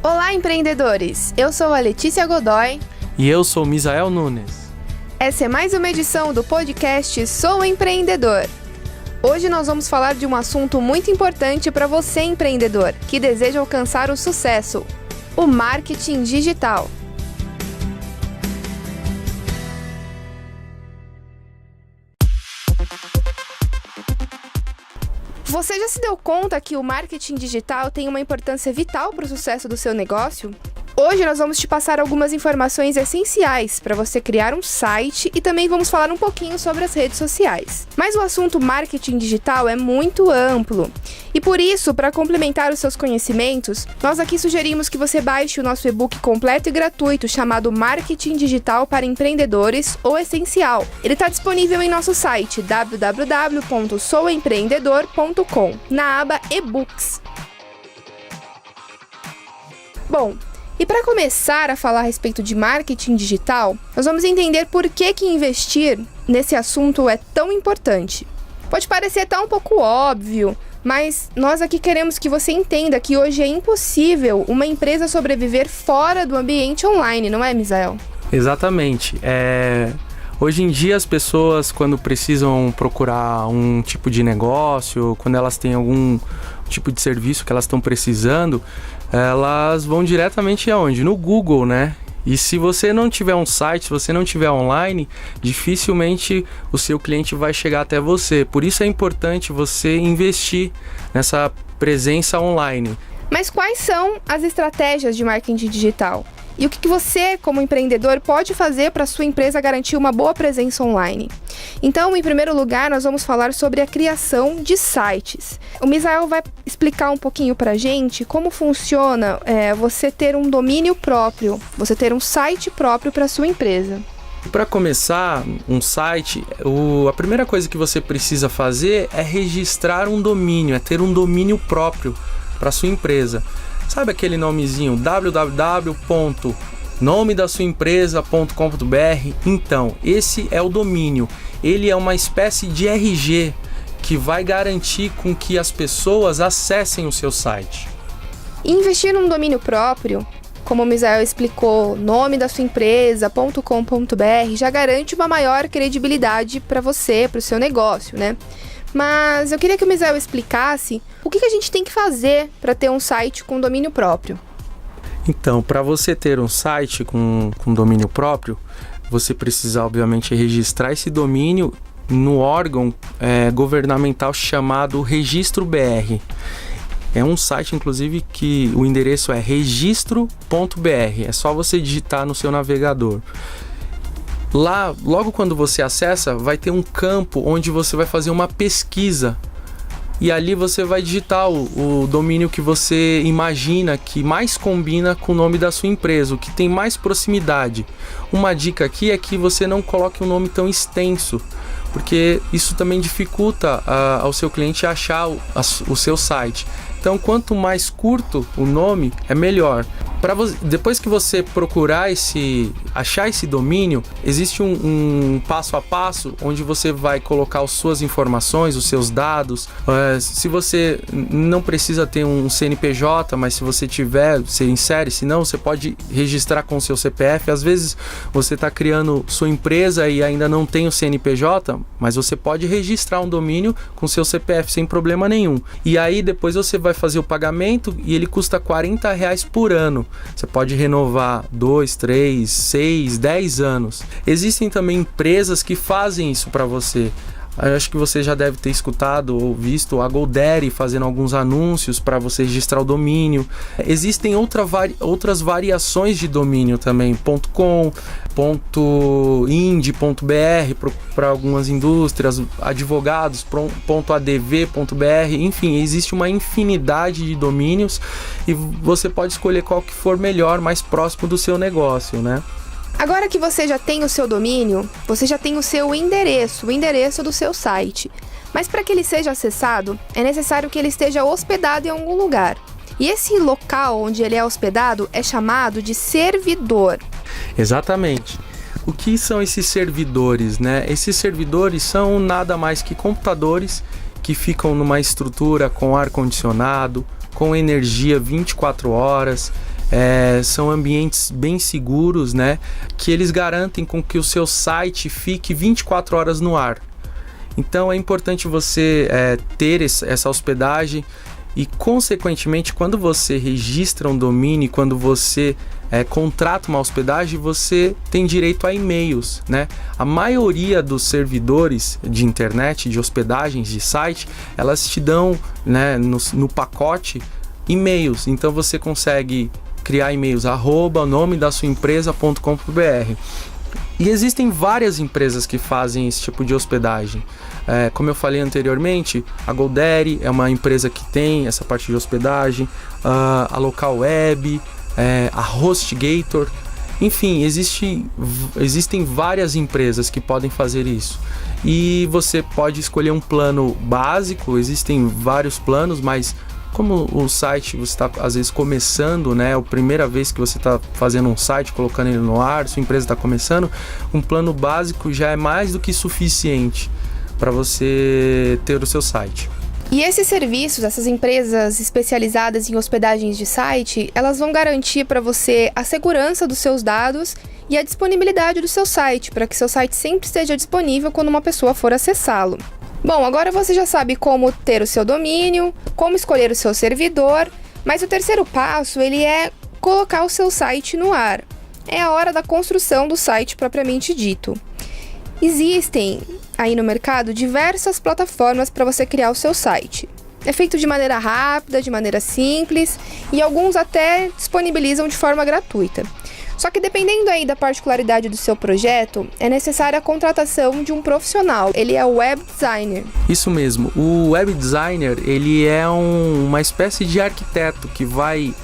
Olá, empreendedores! Eu sou a Letícia Godoy. E eu sou o Misael Nunes. Essa é mais uma edição do podcast Sou Empreendedor. Hoje nós vamos falar de um assunto muito importante para você, empreendedor, que deseja alcançar o sucesso: o marketing digital. Você já se deu conta que o marketing digital tem uma importância vital para o sucesso do seu negócio? Hoje nós vamos te passar algumas informações essenciais para você criar um site e também vamos falar um pouquinho sobre as redes sociais. Mas o assunto marketing digital é muito amplo e por isso, para complementar os seus conhecimentos, nós aqui sugerimos que você baixe o nosso e-book completo e gratuito chamado Marketing Digital para Empreendedores, o Essencial. Ele está disponível em nosso site www.souempreendedor.com, na aba e-books. Bom, e para começar a falar a respeito de marketing digital, nós vamos entender por que investir nesse assunto é tão importante. Pode parecer até um pouco óbvio, mas nós aqui queremos que você entenda que hoje é impossível uma empresa sobreviver fora do ambiente online, não é, Misael? Exatamente. Hoje em dia as pessoas, quando precisam procurar um tipo de negócio, quando elas têm algum tipo de serviço que elas estão precisando, elas vão diretamente aonde? No Google, né? E se você não tiver um site, se você não tiver online, dificilmente o seu cliente vai chegar até você. Por isso é importante você investir nessa presença online. Mas quais são as estratégias de marketing digital? E o que você, como empreendedor, pode fazer para a sua empresa garantir uma boa presença online? Então, em primeiro lugar, nós vamos falar sobre a criação de sites. O Misael vai explicar um pouquinho para a gente como funciona você ter um domínio próprio, você ter um site próprio para a sua empresa. Para começar um site, a primeira coisa que você precisa fazer é registrar um domínio, é ter um domínio próprio para a sua empresa. Sabe aquele nomezinho www.nomedasuaempresa.com.br? Então, esse é o domínio. Ele é uma espécie de RG que vai garantir com que as pessoas acessem o seu site. Investir num domínio próprio, como o Misael explicou, nomedasuaempresa.com.br, já garante uma maior credibilidade para você, para o seu negócio, né? Mas eu queria que o Misael explicasse o que a gente tem que fazer para ter um site com domínio próprio. Então, para você ter um site com domínio próprio, você precisa, obviamente, registrar esse domínio no órgão governamental chamado Registro BR. É um site, inclusive, que o endereço é registro.br. É só você digitar no seu navegador. Lá, logo quando você acessa, vai ter um campo onde você vai fazer uma pesquisa. E ali você vai digitar o domínio que você imagina que mais combina com o nome da sua empresa, o que tem mais proximidade. Uma dica aqui é que você não coloque um nome tão extenso, porque isso também dificulta ao seu cliente achar o seu site. Então, quanto mais curto o nome, é melhor. Depois que você achar esse domínio, existe um passo a passo onde você vai colocar as suas informações, os seus dados. Se você não precisa ter um CNPJ, mas se você tiver, você insere. Se não, você pode registrar com o seu CPF. Às vezes você está criando sua empresa e ainda não tem o CNPJ, mas você pode registrar um domínio com o seu CPF sem problema nenhum. E aí depois você vai fazer o pagamento e ele custa R$40 por ano. Você pode renovar 2, 3, 6, 10 anos. Existem também empresas que fazem isso para você. Eu acho que você já deve ter escutado ou visto a GoDaddy fazendo alguns anúncios para você registrar o domínio. Existem outras variações de domínio também, .com, .ind.br para algumas indústrias, advogados, .adv.br, enfim, existe uma infinidade de domínios e você pode escolher qual que for melhor, mais próximo do seu negócio, né? Agora que você já tem o seu domínio, você já tem o seu endereço, o endereço do seu site. Mas para que ele seja acessado, é necessário que ele esteja hospedado em algum lugar. E esse local onde ele é hospedado é chamado de servidor. Exatamente. O que são esses servidores, né? Esses servidores são nada mais que computadores que ficam numa estrutura com ar-condicionado, com energia 24 horas, são ambientes bem seguros, né? Que eles garantem com que o seu site fique 24 horas no ar. Então é importante você ter essa hospedagem e, consequentemente, quando você registra um domínio, quando você contrata uma hospedagem, você tem direito a e-mails, né? A maioria dos servidores de internet, de hospedagens de site, elas te dão, né, no pacote e-mails. Então você consegue criar e-mails @nome-da-sua-empresa.com.br. E existem várias empresas que fazem esse tipo de hospedagem. Como eu falei anteriormente, a GoDaddy é uma empresa que tem essa parte de hospedagem, a Local Web, a HostGator, enfim, existem várias empresas que podem fazer isso. E você pode escolher um plano básico, existem vários planos, mas como o site você está às vezes começando, né? A primeira vez que você está fazendo um site, colocando ele no ar, sua empresa está começando, um plano básico já é mais do que suficiente para você ter o seu site. E esses serviços, essas empresas especializadas em hospedagens de site, elas vão garantir para você a segurança dos seus dados e a disponibilidade do seu site, para que seu site sempre esteja disponível quando uma pessoa for acessá-lo. Bom, agora você já sabe como ter o seu domínio, como escolher o seu servidor, mas o terceiro passo, ele é colocar o seu site no ar. É a hora da construção do site propriamente dito. Existem aí no mercado diversas plataformas para você criar o seu site. É feito de maneira rápida, de maneira simples, e alguns até disponibilizam de forma gratuita. Só que dependendo aí da particularidade do seu projeto, é necessária a contratação de um profissional. Ele é o web designer. Isso mesmo. O web designer, ele é uma espécie de arquiteto que vai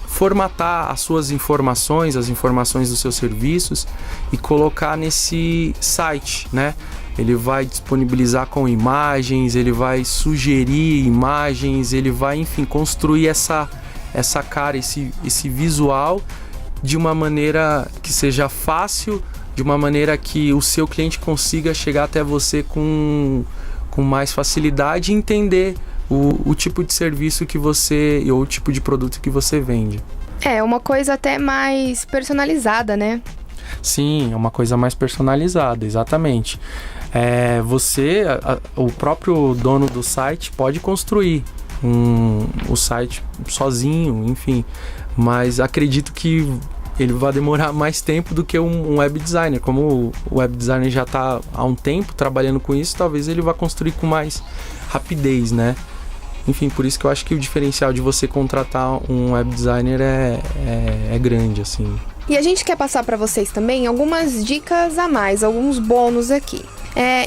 formatar as suas informações, as informações dos seus serviços e colocar nesse site, né? Ele vai disponibilizar com imagens, ele vai sugerir imagens, ele vai, enfim, construir essa cara, esse visual de uma maneira que seja fácil, de uma maneira que o seu cliente consiga chegar até você com mais facilidade e entender o tipo de serviço que você, ou o tipo de produto que você vende. É uma coisa até mais personalizada, né? Sim, é uma coisa mais personalizada, exatamente. O próprio dono do site pode construir o site sozinho, enfim, mas acredito que ele vai demorar mais tempo do que um web designer. Como o web designer já está há um tempo trabalhando com isso, talvez ele vá construir com mais rapidez, né? Enfim, por isso que eu acho que o diferencial de você contratar um web designer é grande, assim. E a gente quer passar para vocês também algumas dicas a mais, alguns bônus aqui.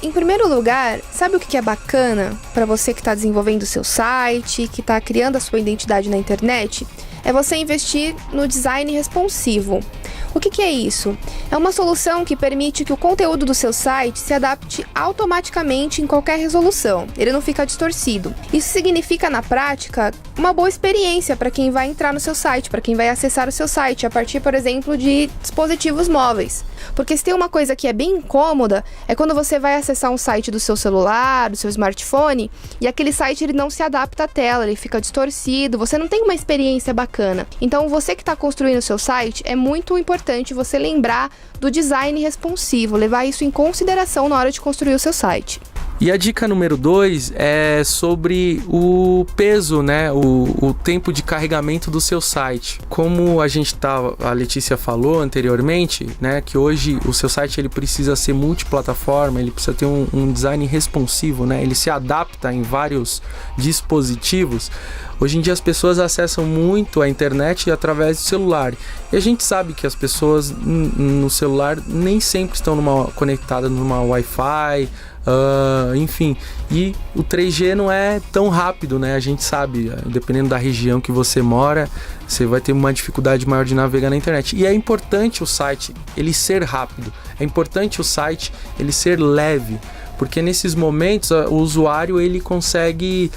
Em primeiro lugar, sabe o que é bacana para você que está desenvolvendo o seu site, que está criando a sua identidade na internet? É você investir no design responsivo. O que é isso? É uma solução que permite que o conteúdo do seu site se adapte automaticamente em qualquer resolução. Ele não fica distorcido. Isso significa, na prática, uma boa experiência para quem vai entrar no seu site, para quem vai acessar o seu site, a partir, por exemplo, de dispositivos móveis. Porque se tem uma coisa que é bem incômoda, é quando você vai acessar um site do seu celular, do seu smartphone, e aquele site ele não se adapta à tela, ele fica distorcido, você não tem uma experiência bacana. Então, você que está construindo o seu site, é muito importante você lembrar do design responsivo, levar isso em consideração na hora de construir o seu site. E a dica número 2 é sobre o peso, né? O tempo de carregamento do seu site. Como a Letícia falou anteriormente, né? Que hoje o seu site ele precisa ser multiplataforma, ele precisa ter um design responsivo, né? Ele se adapta em vários dispositivos. Hoje em dia as pessoas acessam muito a internet através do celular. E a gente sabe que as pessoas no celular nem sempre estão conectadas numa Wi-Fi, enfim, e o 3G não é tão rápido, né? A gente sabe, dependendo da região que você mora, você vai ter uma dificuldade maior de navegar na internet. E é importante o site ele ser rápido, é importante o site ele ser leve, porque nesses momentos o usuário ele consegue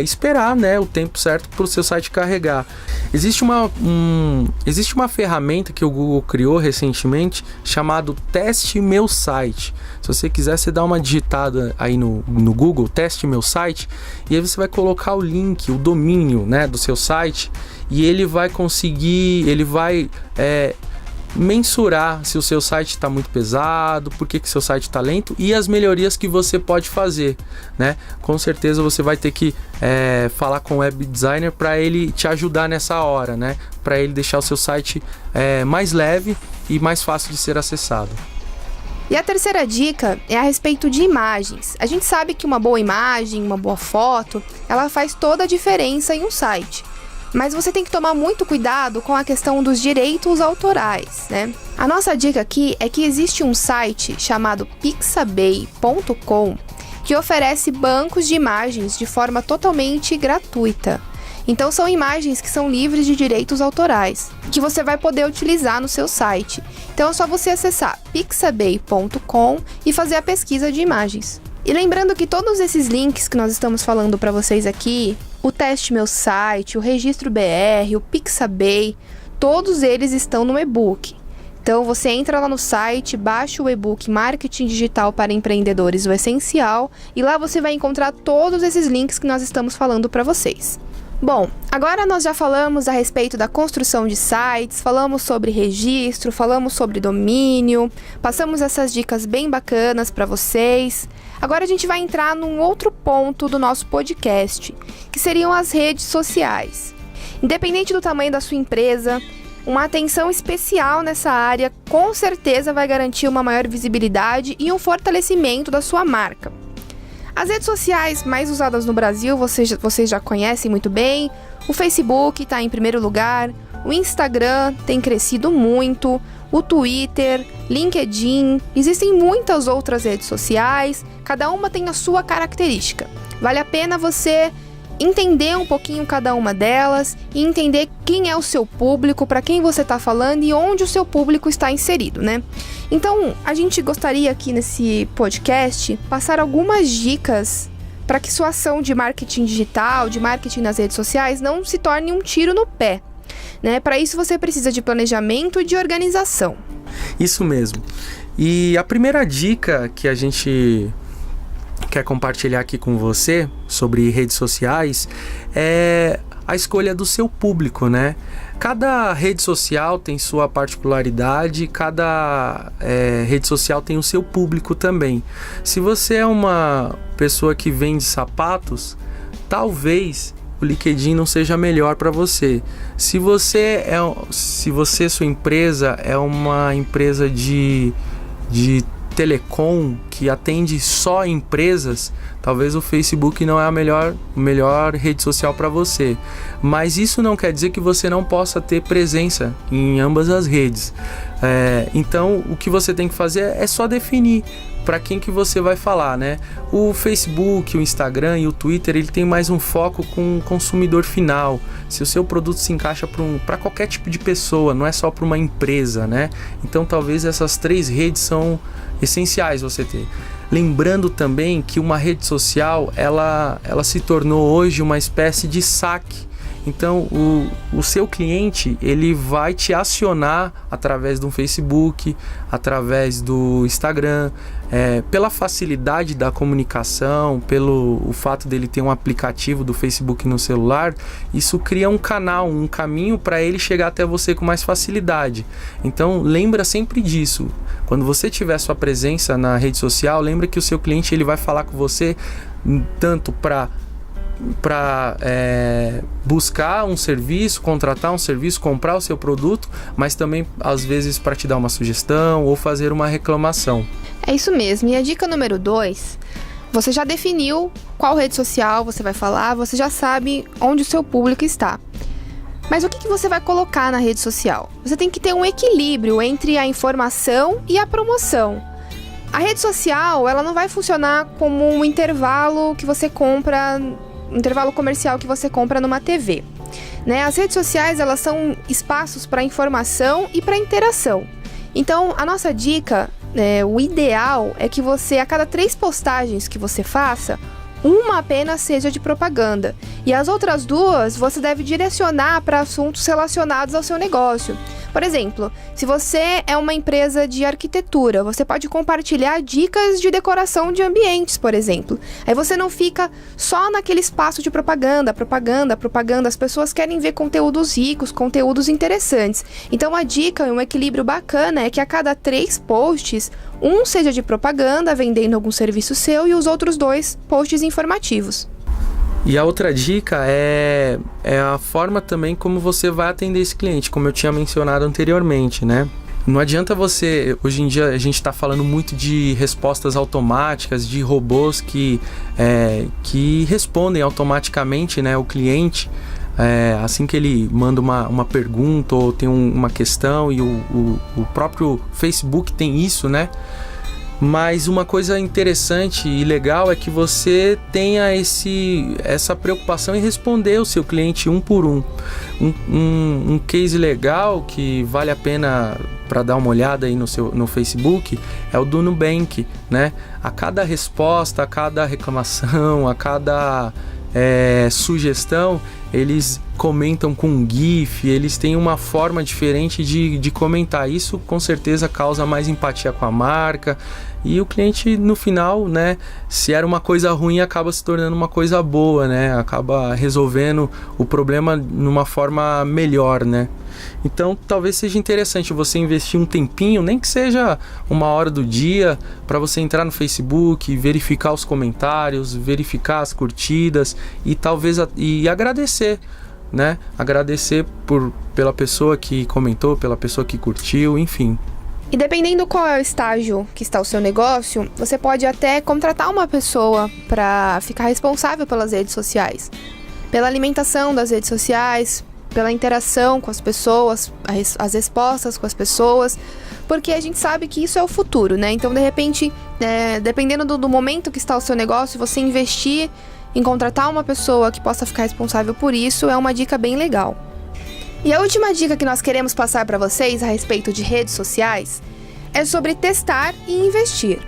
esperar, né, o tempo certo para o seu site carregar. Existe uma ferramenta que o Google criou recentemente chamado Teste Meu Site. Se você quiser, você dá uma digitada aí no Google, Teste Meu Site, e aí você vai colocar o link, o domínio, né, do seu site, e ele vai mensurar se o seu site está muito pesado, por que seu site está lento e as melhorias que você pode fazer, né? Com certeza você vai ter que falar com o web designer para ele te ajudar nessa hora, né? Para ele deixar o seu site mais leve e mais fácil de ser acessado. E a terceira dica é a respeito de imagens. A gente sabe que uma boa imagem, uma boa foto, ela faz toda a diferença em um site. Mas você tem que tomar muito cuidado com a questão dos direitos autorais, né? A nossa dica aqui é que existe um site chamado pixabay.com que oferece bancos de imagens de forma totalmente gratuita. Então são imagens que são livres de direitos autorais, que você vai poder utilizar no seu site. Então é só você acessar pixabay.com e fazer a pesquisa de imagens. E lembrando que todos esses links que nós estamos falando para vocês aqui, o Teste Meu Site, o Registro BR, o Pixabay, todos eles estão no e-book. Então você entra lá no site, baixa o e-book Marketing Digital para Empreendedores, o Essencial, e lá você vai encontrar todos esses links que nós estamos falando para vocês. Bom, agora nós já falamos a respeito da construção de sites, falamos sobre registro, falamos sobre domínio, passamos essas dicas bem bacanas para vocês. Agora a gente vai entrar num outro ponto do nosso podcast, que seriam as redes sociais. Independente do tamanho da sua empresa, uma atenção especial nessa área com certeza vai garantir uma maior visibilidade e um fortalecimento da sua marca. As redes sociais mais usadas no Brasil, vocês já conhecem muito bem. O Facebook está em primeiro lugar, o Instagram tem crescido muito, o Twitter, LinkedIn, existem muitas outras redes sociais, cada uma tem a sua característica. Vale a pena você entender um pouquinho cada uma delas e entender quem é o seu público, para quem você está falando e onde o seu público está inserido, né? Então, a gente gostaria aqui nesse podcast passar algumas dicas para que sua ação de marketing digital, de marketing nas redes sociais, não se torne um tiro no pé, né? Para isso você precisa de planejamento e de organização. Isso mesmo. E a primeira dica que a gente quer compartilhar aqui com você sobre redes sociais é a escolha do seu público, né? Cada rede social tem sua particularidade, cada rede social tem o seu público também. Se você é uma pessoa que vende sapatos, talvez o LinkedIn não seja melhor para você. Se sua empresa é uma empresa de telecom que atende só empresas, talvez o Facebook não é a melhor rede social para você. Mas isso não quer dizer que você não possa ter presença em ambas as redes. Então, o que você tem que fazer é só definir para quem que você vai falar, né? O Facebook, o Instagram e o Twitter, ele tem mais um foco com o consumidor final. Se o seu produto se encaixa para qualquer tipo de pessoa, não é só para uma empresa, né? Então, talvez essas 3 redes são essenciais você ter. Lembrando também que uma rede social, ela se tornou hoje uma espécie de saque. Então, o seu cliente, ele vai te acionar através do Facebook, através do Instagram, pela facilidade da comunicação, pelo o fato dele ter um aplicativo do Facebook no celular, isso cria um canal, um caminho para ele chegar até você com mais facilidade. Então, lembra sempre disso. Quando você tiver sua presença na rede social, lembra que o seu cliente ele vai falar com você tanto para buscar um serviço, contratar um serviço, comprar o seu produto, mas também às vezes para te dar uma sugestão ou fazer uma reclamação. É isso mesmo. E a dica número 2, você já definiu qual rede social você vai falar, você já sabe onde o seu público está. Mas o que você vai colocar na rede social? Você tem que ter um equilíbrio entre a informação e a promoção. A rede social, ela não vai funcionar como um intervalo que você compra, um intervalo comercial que você compra numa TV, né? As redes sociais, elas são espaços para informação e para interação. Então, a nossa dica o ideal é que você, a cada 3 postagens que você faça, uma apenas seja de propaganda. E as outras 2 você deve direcionar para assuntos relacionados ao seu negócio. Por exemplo, se você é uma empresa de arquitetura, você pode compartilhar dicas de decoração de ambientes, por exemplo. Aí você não fica só naquele espaço de propaganda. As pessoas querem ver conteúdos ricos, conteúdos interessantes. Então a dica, um equilíbrio bacana, é que a cada 3 posts, um seja de propaganda, vendendo algum serviço seu, e os outros 2 posts informativos. E a outra dica é a forma também como você vai atender esse cliente, como eu tinha mencionado anteriormente, né? Não adianta você... Hoje em dia a gente está falando muito de respostas automáticas, de robôs que respondem automaticamente, né, o cliente, assim que ele manda uma pergunta ou tem uma questão, e o próprio Facebook tem isso, né? Mas uma coisa interessante e legal é que você tenha essa preocupação em responder o seu cliente um por um. Um case legal que vale a pena para dar uma olhada aí no Facebook é o do Nubank, né? A cada resposta, a cada reclamação, a cada sugestão, eles comentam com um GIF, eles têm uma forma diferente de comentar. Isso com certeza causa mais empatia com a marca, e o cliente no final, né, se era uma coisa ruim, acaba se tornando uma coisa boa, né, acaba resolvendo o problema numa forma melhor, né. Então talvez seja interessante você investir um tempinho, nem que seja 1 hora do dia, para você entrar no Facebook, verificar os comentários, verificar as curtidas e talvez agradecer, né? Agradecer pela pessoa que comentou, pela pessoa que curtiu, enfim. E dependendo qual é o estágio que está o seu negócio, você pode até contratar uma pessoa para ficar responsável pelas redes sociais, pela alimentação das redes sociais, pela interação com as pessoas, as respostas com as pessoas, porque a gente sabe que isso é o futuro, né? Então, de repente, dependendo do momento que está o seu negócio, você investir em contratar uma pessoa que possa ficar responsável por isso é uma dica bem legal. E a última dica que nós queremos passar para vocês a respeito de redes sociais é sobre testar e investir.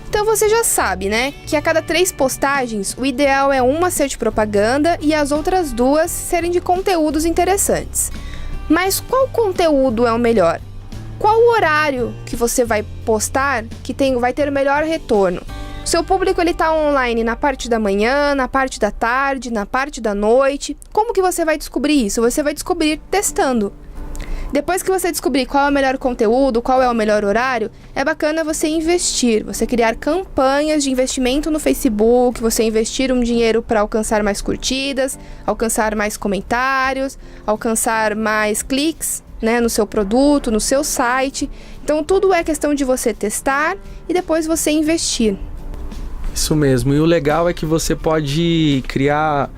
Então você já sabe, né, que a cada 3 postagens, o ideal é uma ser de propaganda e as outras 2 serem de conteúdos interessantes. Mas qual conteúdo é o melhor? Qual o horário que você vai postar que vai ter o melhor retorno? O seu público está online na parte da manhã, na parte da tarde, na parte da noite. Como que você vai descobrir isso? Você vai descobrir testando. Depois que você descobrir qual é o melhor conteúdo, qual é o melhor horário, é bacana você investir, você criar campanhas de investimento no Facebook, você investir um dinheiro para alcançar mais curtidas, alcançar mais comentários, alcançar mais cliques, né, no seu produto, no seu site. Então tudo é questão de você testar e depois você investir. Isso mesmo, e o legal é que você pode criar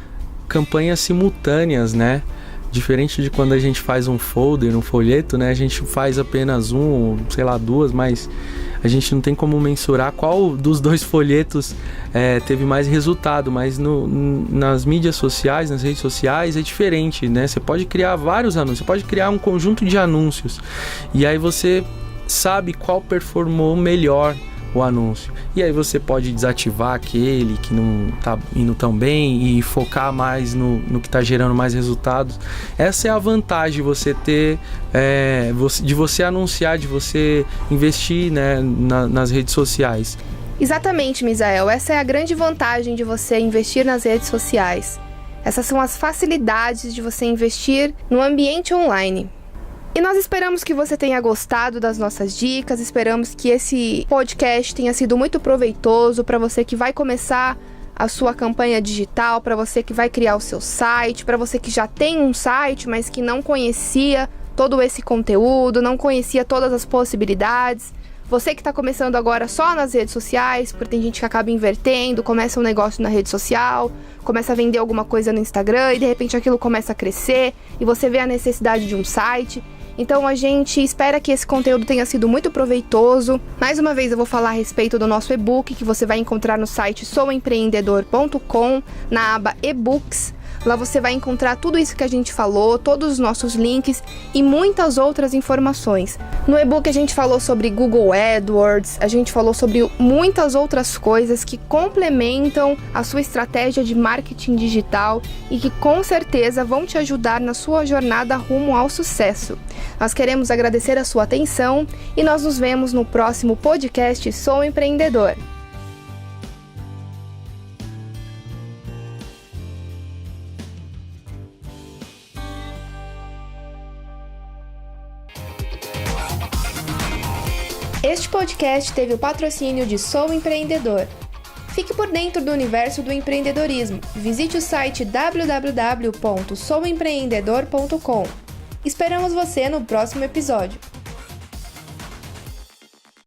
campanhas simultâneas, né? Diferente de quando a gente faz um folder, um folheto, né? A gente faz apenas 2, mas a gente não tem como mensurar qual dos 2 folhetos teve mais resultado. Mas nas mídias sociais, nas redes sociais, é diferente, né? Você pode criar vários anúncios, você pode criar um conjunto de anúncios. E aí você sabe qual performou melhor o anúncio. E aí você pode desativar aquele que não está indo tão bem e focar mais no que está gerando mais resultados. Essa é a vantagem de você ter, de você anunciar, de você investir, né, nas redes sociais. Exatamente, Misael. Essa é a grande vantagem de você investir nas redes sociais. Essas são as facilidades de você investir no ambiente online. E nós esperamos que você tenha gostado das nossas dicas, esperamos que esse podcast tenha sido muito proveitoso para você que vai começar a sua campanha digital, para você que vai criar o seu site, para você que já tem um site, mas que não conhecia todo esse conteúdo, não conhecia todas as possibilidades. Você que está começando agora só nas redes sociais, porque tem gente que acaba invertendo, começa um negócio na rede social, começa a vender alguma coisa no Instagram e de repente aquilo começa a crescer e você vê a necessidade de um site. Então a gente espera que esse conteúdo tenha sido muito proveitoso. Mais uma vez eu vou falar a respeito do nosso e-book que você vai encontrar no site souempreendedor.com, na aba e-books. Lá você vai encontrar tudo isso que a gente falou, todos os nossos links e muitas outras informações. No e-book a gente falou sobre Google AdWords, a gente falou sobre muitas outras coisas que complementam a sua estratégia de marketing digital e que com certeza vão te ajudar na sua jornada rumo ao sucesso. Nós queremos agradecer a sua atenção e nós nos vemos no próximo podcast Sou Empreendedor. Este podcast teve o patrocínio de Sou Empreendedor. Fique por dentro do universo do empreendedorismo. Visite o site www.souempreendedor.com. Esperamos você no próximo episódio.